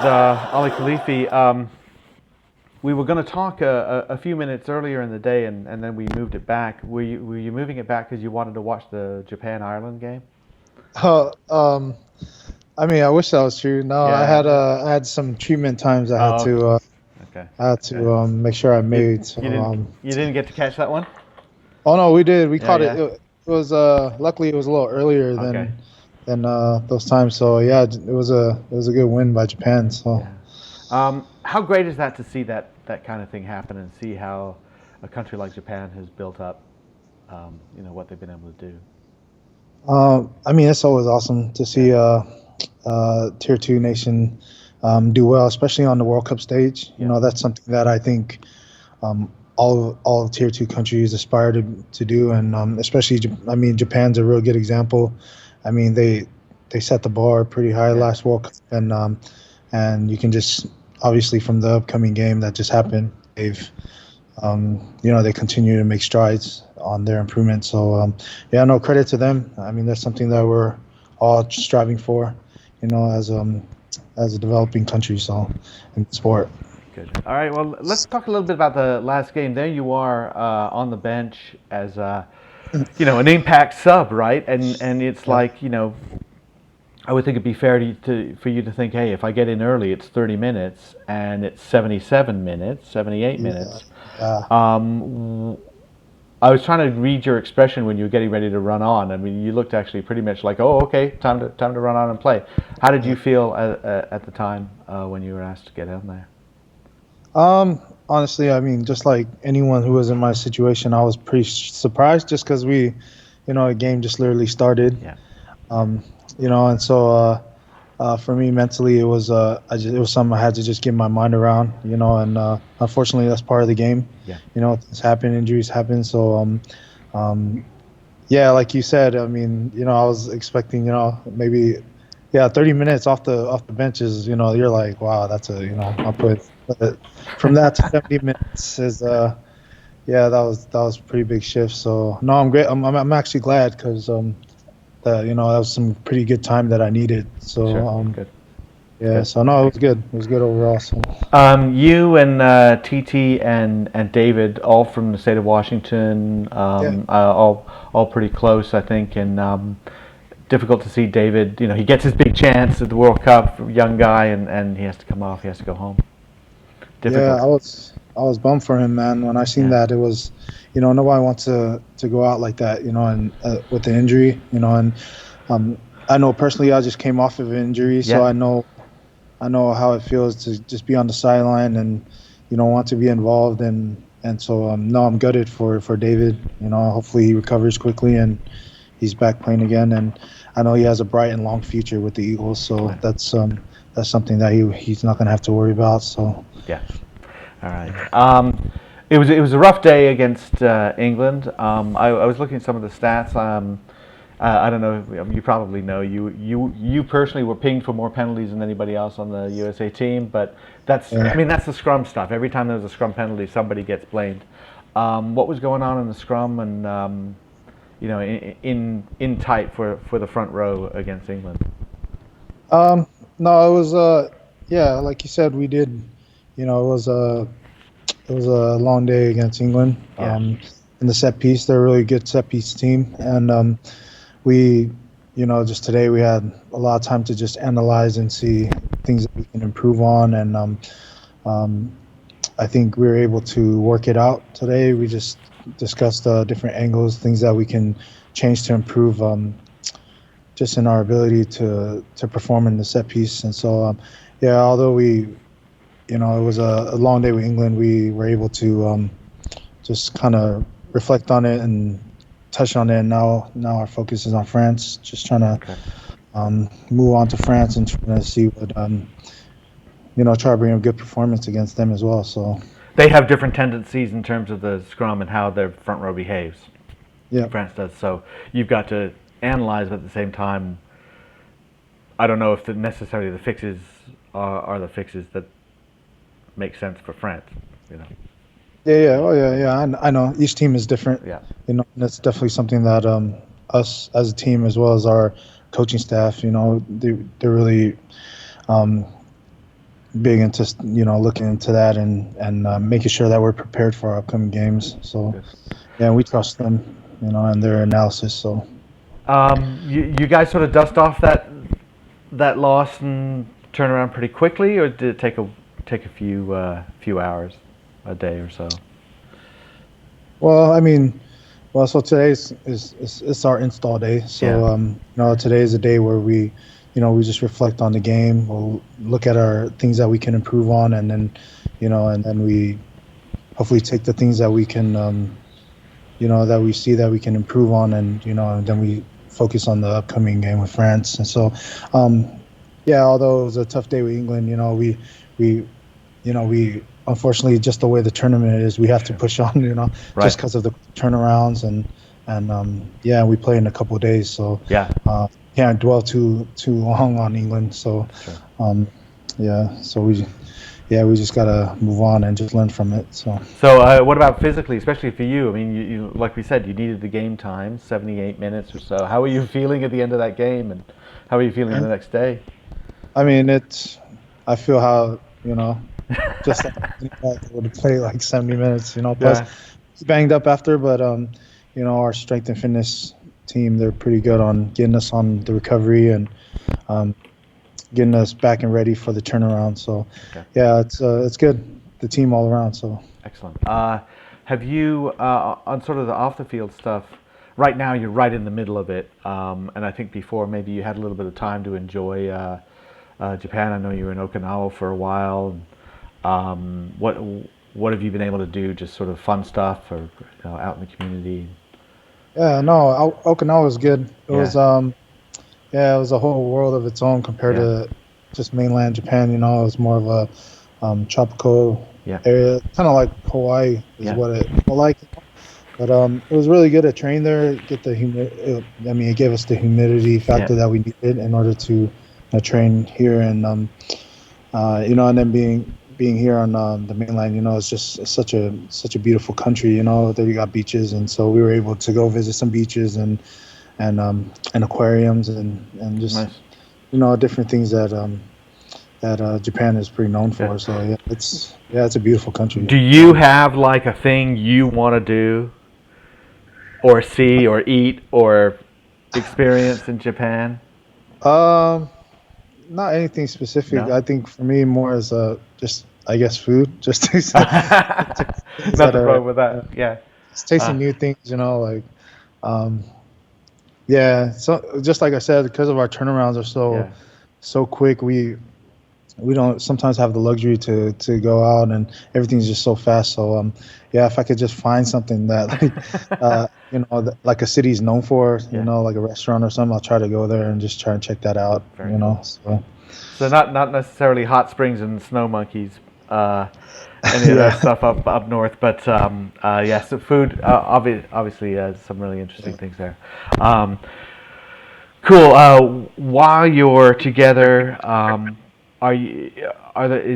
Ali Kilifi. We were going to talk a few minutes earlier in the day, and then we moved it back. Were you moving it back because you wanted to watch the Japan Ireland game? Uh, um, I mean, I wish that was true. No, Yeah. I had some treatment times Oh, okay. I had Okay. to make sure I You made. So, you didn't get to catch that one? oh no, we did. We Yeah, caught it. yeah. It was luckily it was a little earlier Okay. than those times. So yeah, it was a good win by Japan. So Yeah. How great is that to see that kind of thing happen and see how a country like Japan has built up, what they've been able to do. I mean, it's always awesome to Yeah. see tier two nation do well, especially on the World Cup stage. You Yeah. know, that's something that I think all of tier two countries aspire to do, and especially I mean Japan's a real good example. I mean they set the bar pretty high Yeah. last World Cup, and you can just obviously from the upcoming game that just happened, they continue to make strides on their improvement. So yeah, no credit to them. I mean that's something that we're all striving for, as a developing country. So in sport. Good. All right. Well, let's talk a little bit about the last game. There you are on the bench as an impact sub, right? And it's Yeah. like I would think it'd be fair for you to think, hey, if I get in early, it's 30 minutes, and it's 77 minutes, 78 Yeah. minutes. Yeah. Um, I was trying to read your expression when you were getting ready to run on. I mean, you looked actually pretty much like, oh, okay, time to run on and play. How did you feel at the time when you were asked to get in there? Honestly, I mean, just like anyone who was in my situation, I was pretty surprised just because a game just literally started. Yeah. Um, and so for me mentally, it was something I had to just get my mind around. And unfortunately, that's part of the game. Yeah. Things happen, injuries happen. So yeah, like you said, I mean, I was expecting, maybe, yeah, 30 minutes off the bench is, you're like, wow, that's I'll put. But from that to 70 minutes is, yeah, that was a pretty big shift. So no, I'm great. I'm actually glad because that was some pretty good time that I needed. So Sure. Good. yeah, Good. so no, it was good. It was good overall. So You and TT and David, all from the state of Washington, yeah, all pretty close, I think, and difficult to see David. He gets his big chance at the World Cup, young guy, and he has to come off. He has to go home. yeah, Difficult. I was bummed for him, man. When I seen Yeah. that, it was, nobody wants to go out like that, and with the injury, and I know personally, I just came off of an injury, so Yeah. I know how it feels to just be on the sideline and want to be involved, and so no, I'm gutted for David. Hopefully he recovers quickly and he's back playing again. And I know he has a bright and long future with the Eagles, so that's something that he's not going to have to worry about. So Yeah. All right. It was a rough day against England. I was looking at some of the stats. I don't know. You probably know. You personally were pinged for more penalties than anybody else on the USA team, but that's yeah. I mean that's the scrum stuff. Every time there's a scrum penalty, somebody gets blamed. What was going on in the scrum and in tight for the front row against England? No, it was yeah, like you said, we did. It was a long day against England. Yeah. In the set piece, they're a really good set piece team, Yeah. and we, just today we had a lot of time to just analyze and see things that we can improve on, and um, I think we were able to work it out today. We just discussed different angles, things that we can change to improve, just in our ability to perform in the set piece. And so, yeah, although it was a long day with England, we were able to just kind of reflect on it and touch on it. And now our focus is on France, just trying to Okay. move on to France and trying to see what try to bring a good performance against them as well. So They have different tendencies in terms of the scrum and how their front row behaves. yeah, France does. So you've got to analyze, but at the same time, I don't know if necessarily the fixes are the fixes that make sense for France. You know. yeah. Oh yeah. I know each team is different. Yeah. And that's definitely something that us as a team as well as our coaching staff, they're really big into looking into that and making sure that we're prepared for our upcoming games. So Good. yeah, we trust them, and their analysis. So You guys sort of dust off that loss and turn around pretty quickly, or did it take a few hours, a day or so? well, I mean, so today is our install day. So Yeah. today is a day where we just reflect on the game. We'll look at our things that we can improve on, and then we hopefully take the things that we can that we see that we can improve on, and then we focus on the upcoming game with France. And so, um, yeah, although it was a tough day with England, we we unfortunately, just the way the tournament is, we have to Sure. push on, Right. just because of the turnarounds and yeah, we play in a couple of days, so Yeah. can't dwell too long on England. So Sure. um, yeah, so we just gotta move on and just learn from it. So. So, what about physically, especially for you? I mean, like we said, you needed the game time, 78 minutes or so. How were you feeling at the end of that game, and how were you feeling the next day? I mean, I feel how, just like anybody would play like 70 minutes, plus Yeah. banged up after, but our strength and fitness team, they're pretty good on getting us on the recovery and um, getting us back and ready for the turnaround. So Okay. yeah, it's good, the team all around. So Excellent. Have you, on sort of the off the field stuff, right now you're right in the middle of it, and I think before maybe you had a little bit of time to enjoy Japan. I know you were in Okinawa for a while. What have you been able to do? Just sort of fun stuff, or out in the community? yeah, no, Okinawa was good. It was Yeah, yeah, it was a whole world of its own compared yeah, to just mainland Japan. It was more of a tropical yeah, area, kind of like Hawaii is yeah, what it felt like. But it was really good to train there. Get the I mean, it gave us the humidity yeah, factor that we needed in order to train here, and and then being here on the mainland, it's just such a beautiful country. There you got beaches, and so we were able to go visit some beaches and aquariums and just nice. different things that Japan is pretty known Yeah. for. So yeah, it's a beautiful country. Do you have like a thing you want to do, or see, or eat, or experience in Japan? Um, Not anything specific. No. I think for me more is just I guess food, just things that Nothing are wrong with that. Yeah. just Uh, tasting new things. Like um, yeah. So just like I said, because of our turnarounds are yeah. so quick, we don't sometimes have the luxury to go out, and everything's just so fast. So yeah, if I could just find something that like like a city's known for, Yeah. like a restaurant or something, I'll try to go there and just try and check that out. Very cool. So So not necessarily hot springs and snow monkeys, uh, any of that yeah. stuff up north, but yeah. So food, obviously, some really interesting things there. Um, cool. While you're together, are you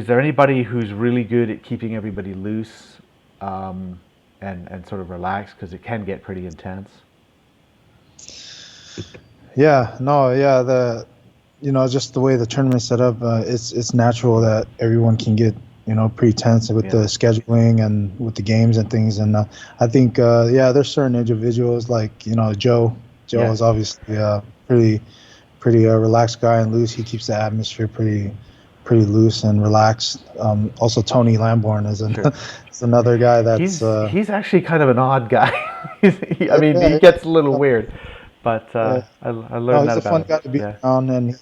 is there anybody who's really good at keeping everybody loose, and sort of relaxed, because it can get pretty intense? Yeah, no, yeah, just the way the tournament's set up, it's natural that everyone can get, pretty tense with Yeah. the scheduling and with the games and things. And I think, yeah, there's certain individuals like, Joe. Joe Yeah. is obviously a pretty relaxed guy and loose. He keeps the atmosphere pretty loose and relaxed. Also, Tony Lambourn Sure. is another guy that's He's actually kind of an odd guy. I yeah, mean, he yeah, gets a little weird, but yeah. I No, learned he's that a about fun him. guy to be Yeah, around, and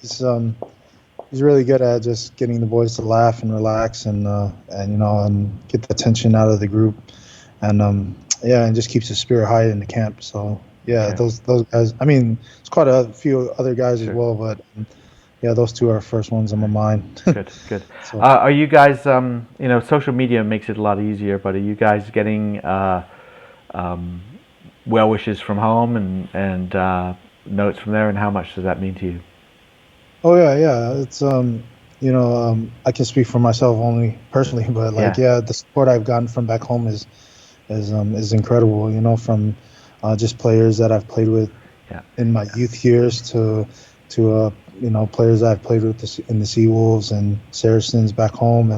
he's really good at just getting the boys to laugh and relax and get the tension out of the group, and yeah, and just keeps the spirit high in the camp. So yeah, okay, those guys. I mean, it's quite a few other guys as sure, well, but yeah, those two are first ones on my mind. good, good. So Are you guys, social media makes it a lot easier, but are you guys getting um, well wishes from home and notes from there, and how much does that mean to you? oh yeah, yeah, it's I can speak for myself only personally, but like Yeah, yeah, the support I've gotten from back home is incredible. From just players that I've played with yeah, in my youth years to players I've played with in the Seawolves and Saracens back home,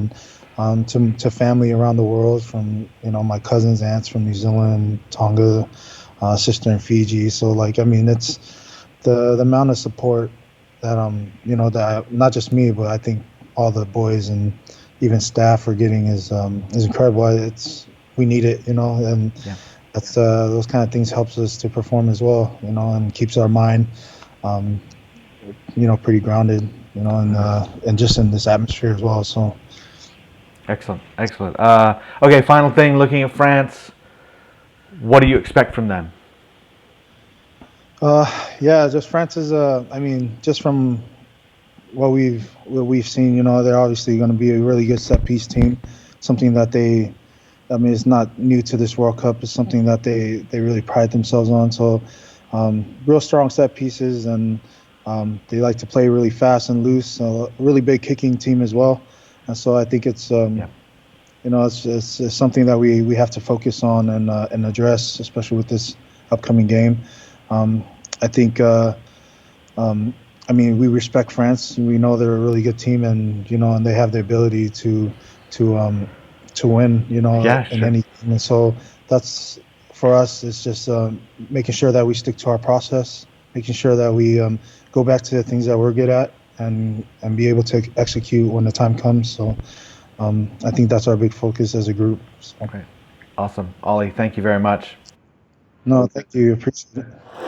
and to family around the world, from my cousins, aunts from New Zealand, Tonga, sister in Fiji. So like, I mean, it's the amount of support that not just me, but I think all the boys and even staff are getting is incredible. We need it, and Yeah. that's those kind of things helps us to perform as well, and keeps our mind, um, pretty grounded, and just in this atmosphere as well. So. Excellent, excellent. Okay, final thing. Looking at France, what do you expect from them? Yeah, just France is. I mean, just from what we've seen, they're obviously going to be a really good set piece team. Something that I mean, it's not new to this World Cup. It's something that they really pride themselves on. So, real strong set pieces, and they like to play really fast and loose. Really big kicking team as well. And so I think it's Yeah. it's something that we have to focus on and address, especially with this upcoming game. I think. Um, I mean, we respect France. We know they're a really good team, and they have the ability to um, to win. Yeah, In sure. any game. And so that's for us. It's just making sure that we stick to our process, making sure that we go back to the things that we're good at, and be able to execute when the time comes. So I think that's our big focus as a group. So, Great. Awesome. Ollie, thank you very much. no, thank you. Appreciate it.